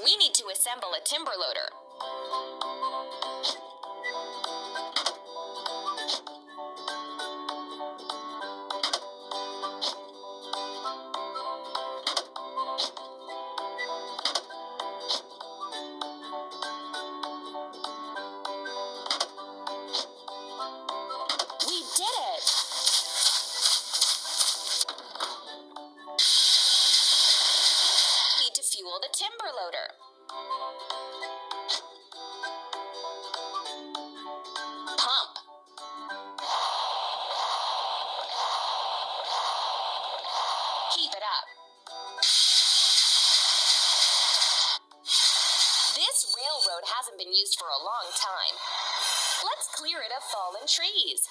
We need to assemble a timber loader. We did it! We need to fuel the timber loader. Pump. Keep it up. This railroad hasn't been used for a long time. Let's clear it of fallen trees.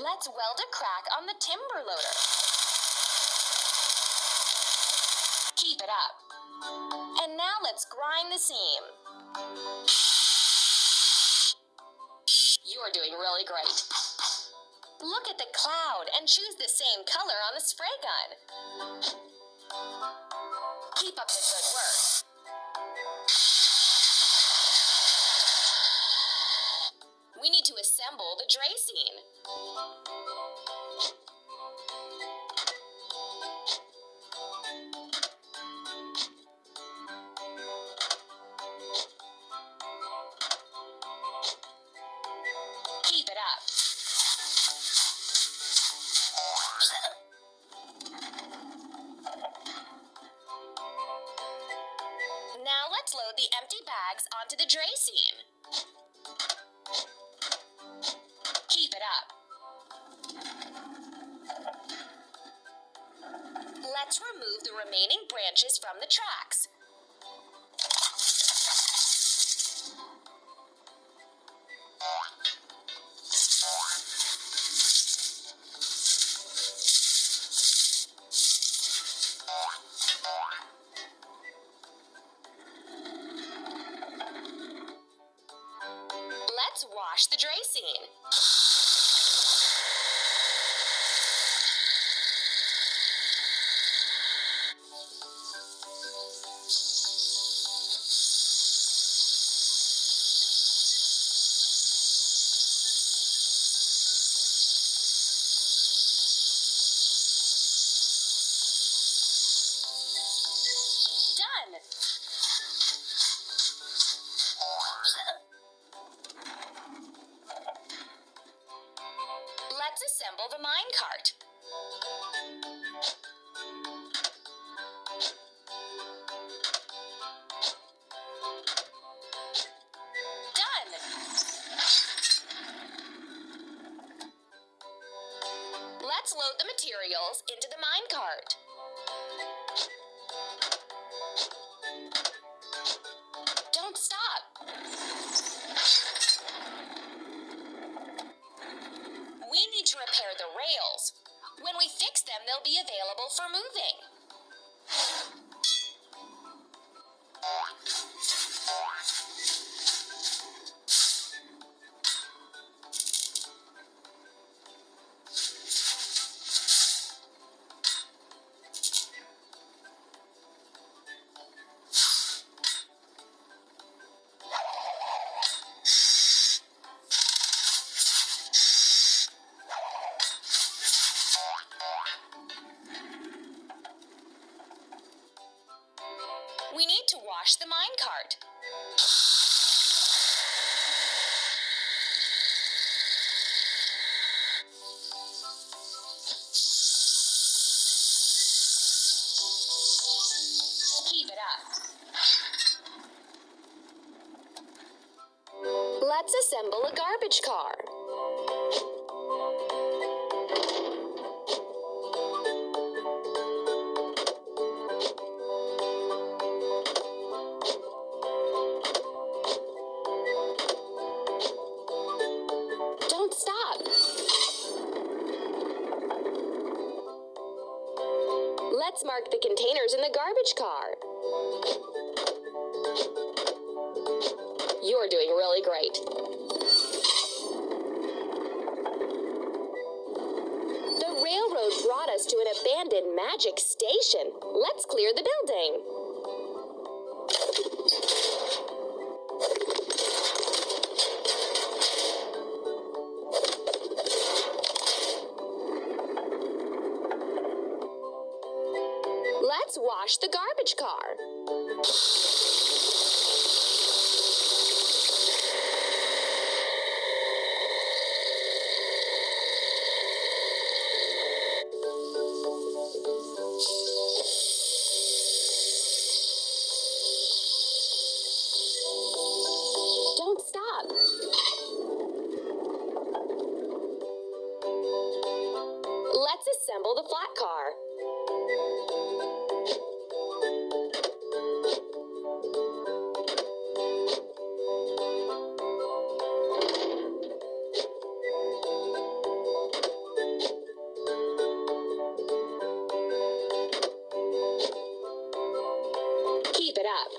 Let's weld a crack on the timber loader. Keep it up. And now let's grind the seam. You're doing really great. Look at the cloud and choose the same color on the spray gun. Keep up the good work. We need to assemble the dracene. Keep it up. Now let's load the empty bags onto the dracene. Keep it up. Let's remove the remaining branches from the tracks. Let's wash the dracene. Done. Let's assemble the minecart. Done. Let's load the materials into the minecart. Don't stop. We need to repair the rails. When we fix them, they'll be available for moving. We need to wash the minecart. Keep it up. Let's assemble a garbage car. Don't stop. Let's mark the containers in the garbage car. You're doing really great. The railroad brought us to an abandoned magic station. Let's clear the building. Let's wash the garbage car. Don't stop. Let's assemble the flat car. Keep it up.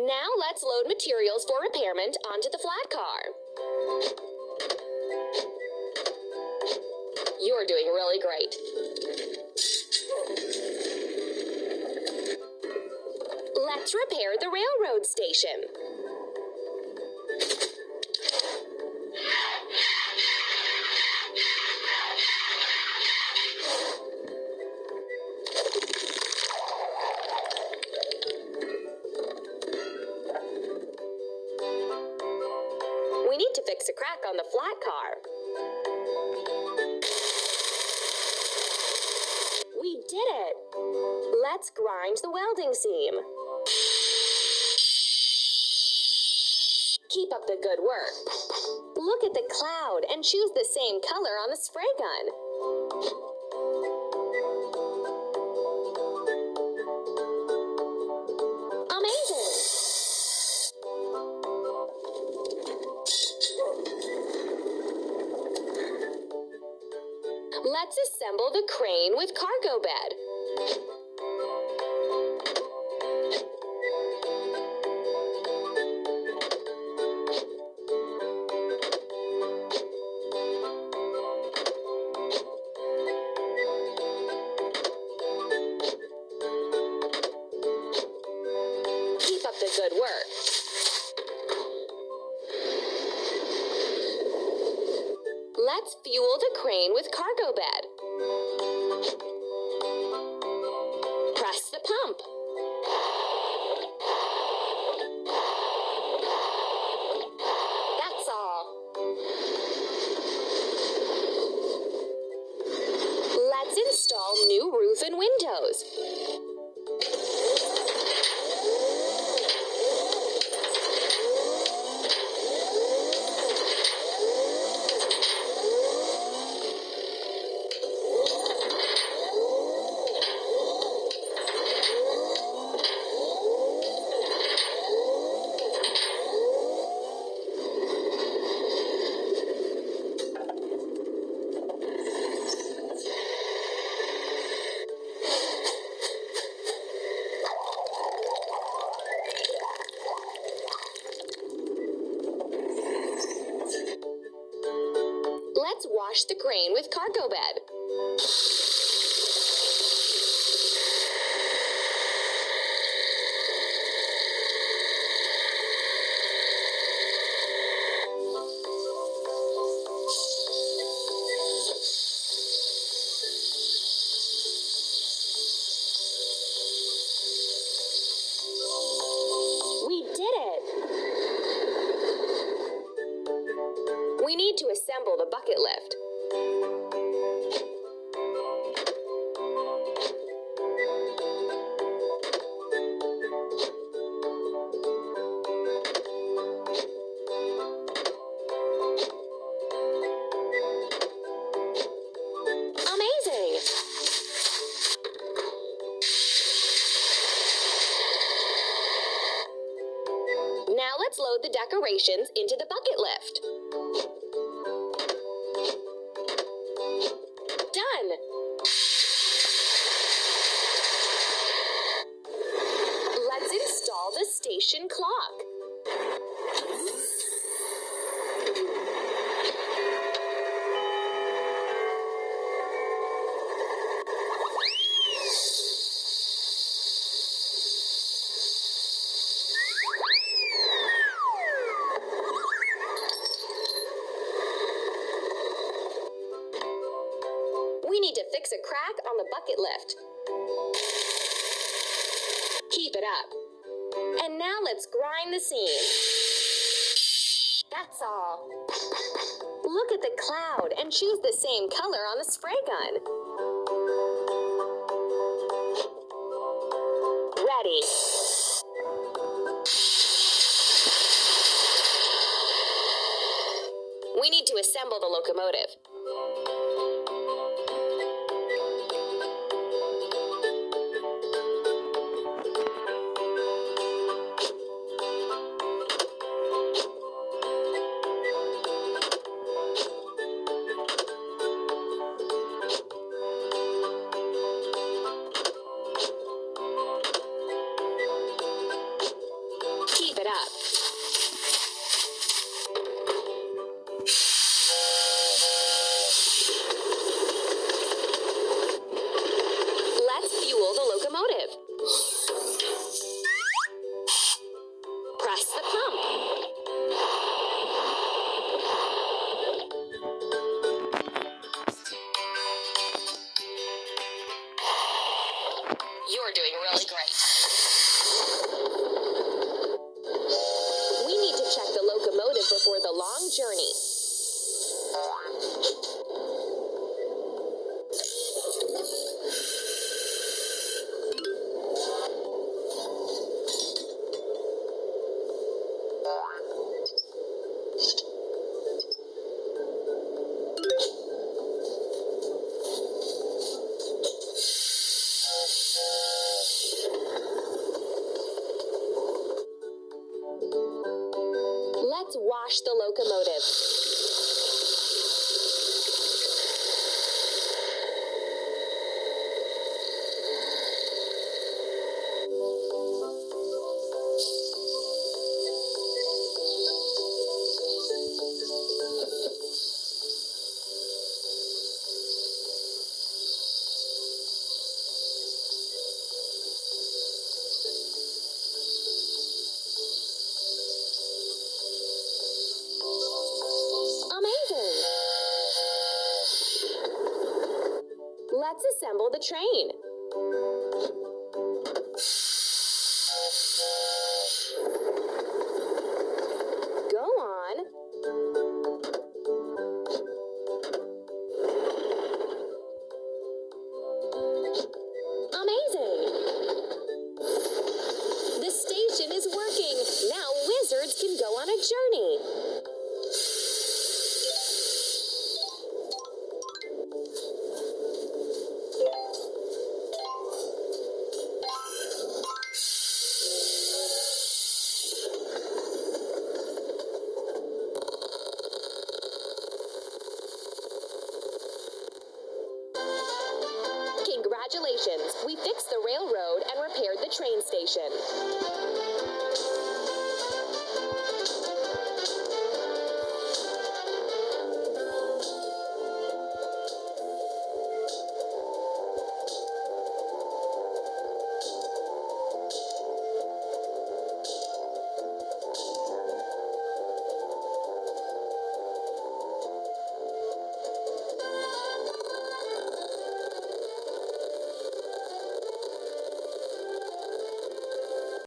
Now let's load materials for repairment onto the flat car. You're doing really great. Let's repair the railroad station. We need to fix a crack on the flat car. We did it! Let's grind the welding seam. Keep up the good work. Look at the cloud and choose the same color on the spray gun. Amazing! Let's assemble the crane with cargo bed. Keep up the good work. Let's fuel the crane with cargo bed. Press the pump. That's all. Let's install new roof and windows. Let's wash the crane with cargo bed. We did it! We need to assemble the bucket lift. Amazing! Now let's load the decorations into the bucket lift. Done! station clock. We need to fix a crack on the bucket lift. Keep it up. And now let's grind the seam. That's all. Look at the cloud and choose the same color on the spray gun. Ready. We need to assemble the locomotive. Keep it up. Let's fuel the locomotive. Press the pump. You're doing really great. We need to check the locomotive before the long journey. Let's wash the locomotive. Amazing! Let's assemble the train. Go on. Amazing! The station is working. Now wizards can go on a journey. Congratulations! We fixed the railroad and repaired the train station.